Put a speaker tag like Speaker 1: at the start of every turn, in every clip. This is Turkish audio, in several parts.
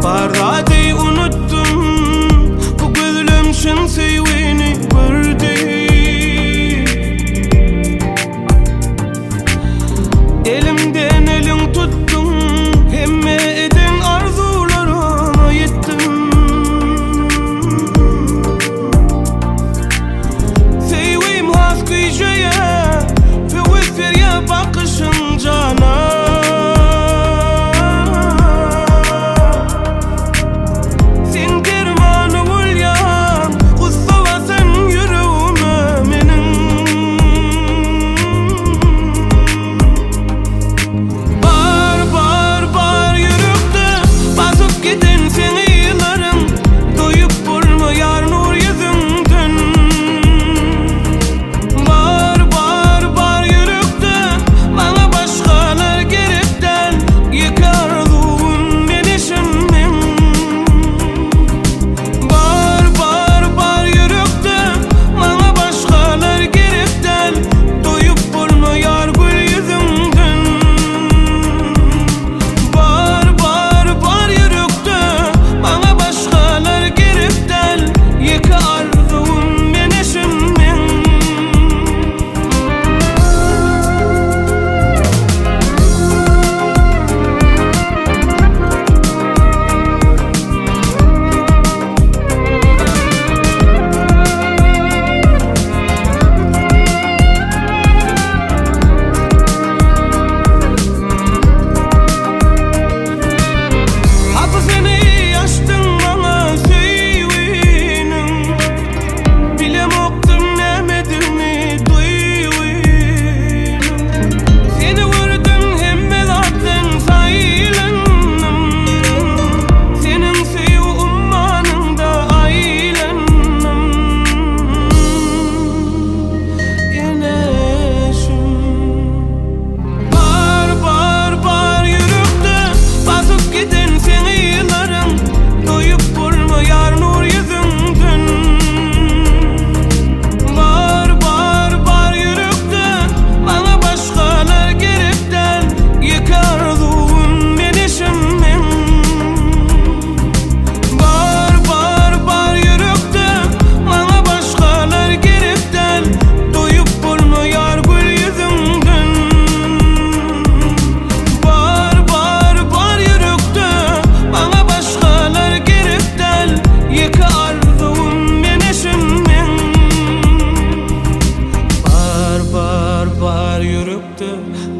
Speaker 1: Bardağı unuttum, bu gözlüm şın sevini gördü. Elimden elin tuttum, hemme eden arzularıma yettim. Sevim has geceye ve öfer ya bakışın cana.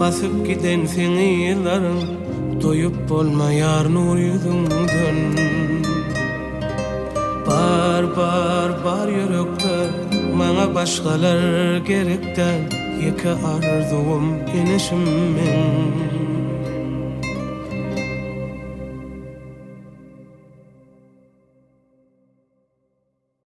Speaker 1: Basıp giden seni yılların, doyup olmayar nur yüzünden. Bar yürekte, bana başkalar gerekten. Yeke arzum inişim men.